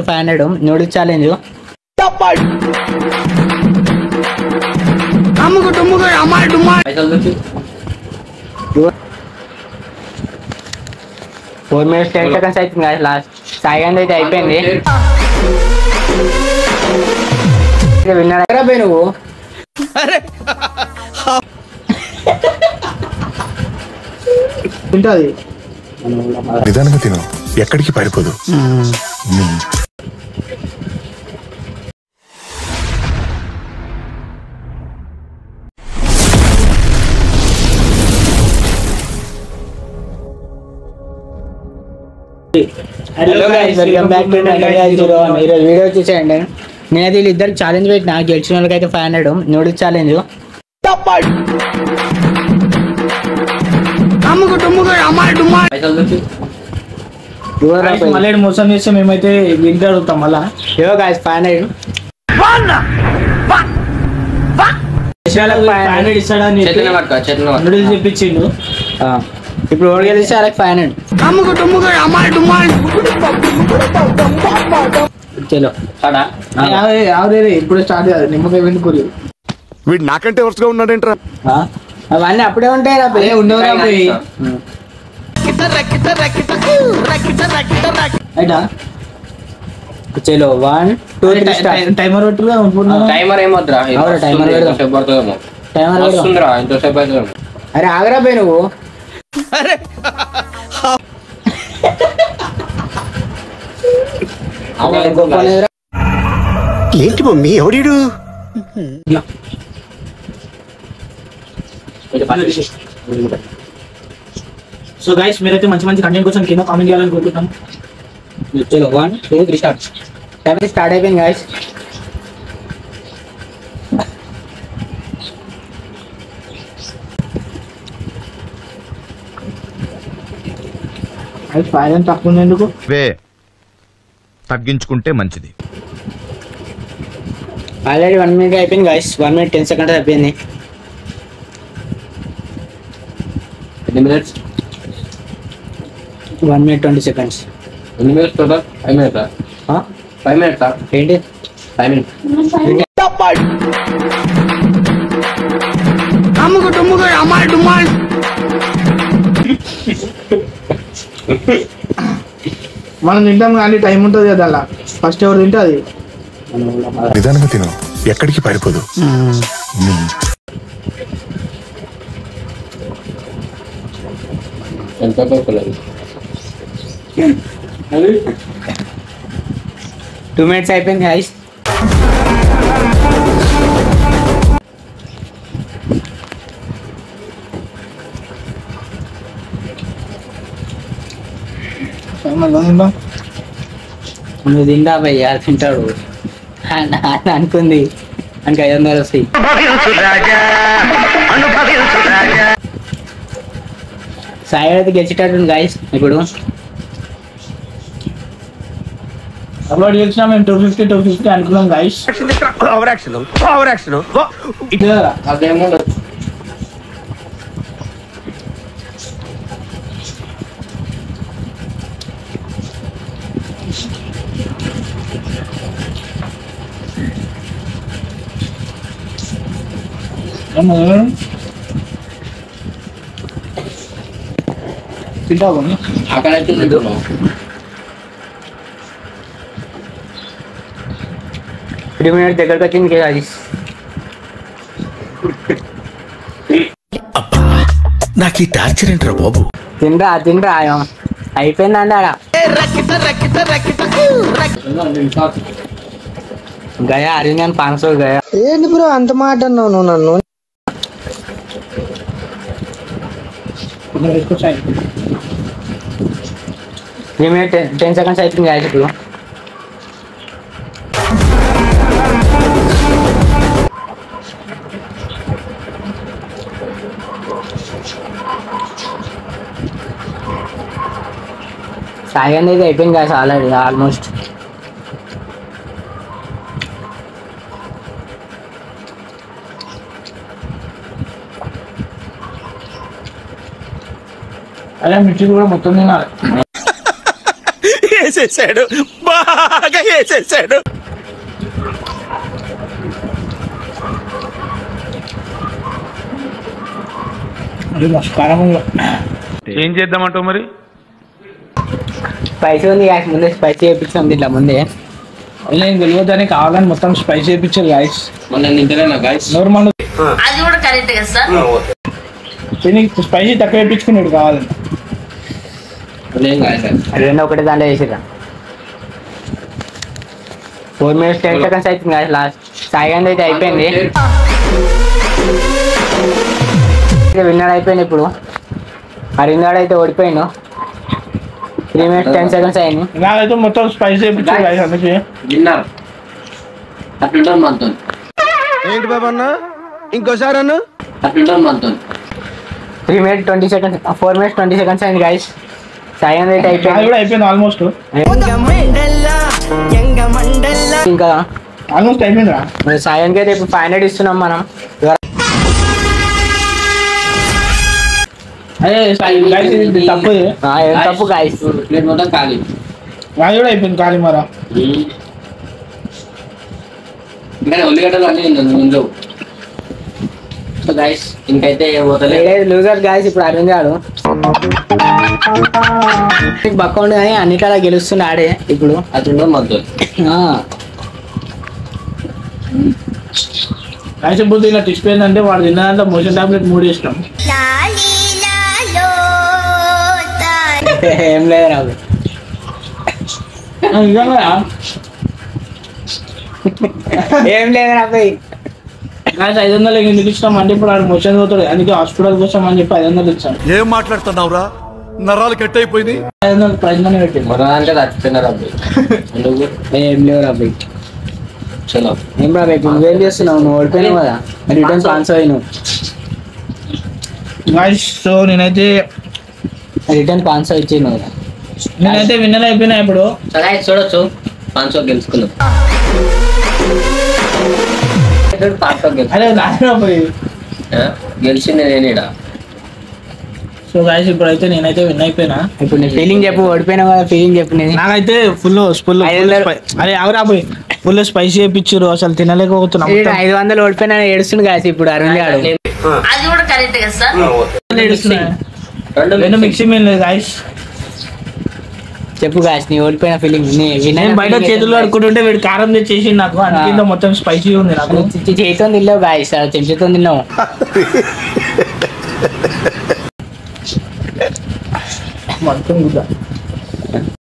500 noodles challenge. Four minutes 10 seconds అవుతుంది last. Sai అయితే అయిపోయింది. విన్నర్ ఎక్కడ పోయి నువ్వు? తింటది నిదానంగా తిను, ఎక్కడికి పారిపోదు. Hello guys, welcome back to ఈరోజు వీడియో చూసేయండి. నేనైతే వీళ్ళిద్దరికి ఛాలెంజ్ పెట్టిన. గెలిచిన వాళ్ళకైతే 500 నూడిల్స్ ఛాలెంజ్. మళ్ళీ మోసం చేస్తే మేమైతే ఇంటి అడుగుతాం మళ్ళా. యో గైస్ 500 ఇస్తాడని నూడిల్స్ చెప్పించిండు. ఇప్పుడు ఓడి గెలిస్తే వాళ్ళకి 500. చలో ఇప్పుడు స్టార్ట్ కాదు. నిమ్మకాయ వెండుకోరు వీడు నాకంటే వరుసగా ఉన్నాడేంట్రా? అవన్నీ అప్పుడే ఉంటాయి రా. ఉండవురా చలో 1 2 3 టైమర్ పెట్టుగా. టైమర్ ఏమొద్దురా, టైమర్ వస్తుందిరా, ఇంతసేపు అయితే. అరే ఆగరా పోయి నువ్వు. ఏంటి మమ్మీ ఎవడీడు? సో గైస్, మీరైతే మంచి మంచి కంటెంట్ కోసం కింద కామెంట్ చేయాలని కోరుకుంటాం. చలో 1 2 3 స్టార్ట్. టైమర్ స్టార్ట్ అయిపోయింది గైస్. ఫైర్ తక్కువ ఉంది ఎందుకు? తగ్గించుకుంటే మంచిది. ఆల్రెడీ 1 minute అయిపోయింది గైస్. 1 minute 10 seconds అయిపోయింది. ఎన్ని మినిట్స్? 1 minute 20 seconds. ఎన్ని మినిట్స్ టోటల్? 5 minutes. 5 minutes ఏంటి 5 minutes. మనం తింటాం కానీ టైం ఉంటుంది కదా అలా. ఫస్ట్ ఎవరు తింటే అది. నిదానంగా తిను, ఎక్కడికి పారిపోదు. ఎంత పడుకోలేదు. 2 minutes అయిపోయింది గైస్. నువ్వు తింటా భయ్యా, తింటాడు అనుకుంది. మనకి 500 వస్తాయి. సాయి అయితే గెలిచేటట్టు గైస్. ఇప్పుడు అప్లోడ్ చేసినా మేము 250 అనుకున్నాం గైస్. అదేమో తింటావు అక్కడ 3 minutes దగ్గరకు వచ్చింది గైస్. నాకు ఈ టార్చర్ ఏంట్రా బాబు? తిండ్రా అయిపోయిందండి ఆడ. గయా అరిగిన 500 గయా. ఏంటి బ్రో అంత మాట అన్నావు నువ్వు నన్ను? 3 minutes 10 seconds అయిపోయింది గైస్. ఇప్పుడు సాయి అనేది అయిపోయింది గైస్ ఆల్రెడీ ఆల్మోస్ట్. అదే మిర్చి కూడా మొత్తం తినాలి. వేసేసాడు బాగా వేసేసాడు. అది మస్తు కారం ఉంది. ఏం చేద్దామంటావు మరి? స్పైసీ ఉంది గాయస్, ముందే స్పైసీ చేయించాం ఇట్లా ముందే. నేను తెలియదని కావాలని మొత్తం స్పైసీ చేయించారు గాయస్. మొన్న నింటలేనా గాయస్? నోర్మల్ అది కూడా కరెక్ట్ కదా సార్. స్పైసీ తక్కువ వేయించుకున్నాడు కావాలని. అదేం గాయస్. రెండు ఒకటే దాంట్లో వేసిరా. 4 minutes 10 seconds అవుతుంది గాయస్. లాస్ట్ సాయిగాంధీ అయితే అయిపోయింది, విన్నర్ అయిపోయింది. ఇప్పుడు అరిందాడు అయితే ఓడిపోయిండు. 3 minutes 10 seconds అయింది. నాకైతే మొత్తం స్పైసీ చేయించారు గాయస్. అందుకే విన్నర్ అట్లుంటాం మనతో. ఏంటి బాబా అన్న, ఇంకోసారి అన్న. అట్లుంటాం మనతో. 3 minutes 20 seconds 4 minutes 20 seconds అయింది గాయస్. సాయిగాంధీ అయితే అది అయిపోయింది. కూడా అయిపోయింది ఆల్మోస్ట్. ఇంకా ఆల్మోస్ట్ అయిపోయిందిరా. మరి సాయిగాంధీకి అయితే ఇప్పుడు 500 ఇస్తున్నాం మనం. అదే గాయస్ ఇది తప్పు. ఏం తప్పు గాయస్. ప్లేట్ మొత్తం ఖాళీ. అది కూడా అయిపోయింది ఖాళీ మరా. ఇంకా ఉల్లిగడ్డలు అన్నీ ఉండవు. సో గైస్ ఇంకైతే పోతలే. Loser guys. ఇప్పుడు అరవింద్ గాడు బక్క ఉండు కానీ అన్నిట్లా గెలుస్తుండే ఆడే ఇప్పుడు. అట్లుంటాం మనతో. గాయస్ ఇప్పుడు ఇలా టిస్ట్ ఏంటంటే వాడు తిన్నదంతా మోషన్ టాబ్లెట్ 3 ఇష్టం. ఏం లేదు రాదు. నిజంగా ఏం లేదు రాబోయ్. గాయస్ 500 ఎందుకు ఇష్టం అంటే ఇప్పుడు వాడు మోషన్ పోతాడు, అందుకే హాస్పిటల్ కోసం అని చెప్పి 500 ఇచ్చాను. ఏం మాట్లాడుతున్నావురా, నరాలు కట్ అయిపోయింది. 500 ప్రైజ్ మనీ పెట్టింది. మన అంటే చచ్చిపోయినారు అబ్బాయి. ఎందుకు? ఏం లేవు రాబోయ్. చలో ఏం రాబోయ్ ఇప్పుడు నువ్వేం చేస్తున్నావు? నువ్వు ఓడిపోయినావు కదా, రిటర్న్ స్పాన్సర్ అయినావు. గాయస్ సో నేనైతే రిటర్న్ స్పాన్సర్ ఇచ్చేను కదా. విన్నర్ అయిపోయినా ఇప్పుడు. సో గైస్ చూడొచ్చు 500 గెలుచుకున్నాం. అదే నాయన పోయి. గెలిచింది నేనేడా. సో గాయస్ ఇప్పుడైతే నేనైతే విన్ అయిపోయినా. ఇప్పుడు నీ ఫీలింగ్ చెప్పు, ఓడిపోయినావు కదా ఫీలింగ్ చెప్పు. నేను నాకైతే ఫుల్ 500 అరే ఎవరా పోయి ఫుల్ స్పైసీ చేయించారు, అసలు తినలేకపోతున్నా. 500 ఓడిపోయినా ఏడుస్తుంది గాయస్ ఇప్పుడు అరవింద్ గాడు. అది కూడా కరెక్ట్ కదా సార్. రెండు మిక్సింగ్ ఏం లేదు గాయస్. చెప్పు గాయస్ నీ ఓడిపోయిన ఫీలింగ్. నేను బయట చేతులు కడుక్కుంటుంటే వీడు కారం తెచ్చేసి నాకు అందుకే మొత్తం స్పైసీ ఉంది. నాకు చేతితో తిన్నావు గాయస్, చెంచుతో తిన్నావు. మొత్తం గుద్ద.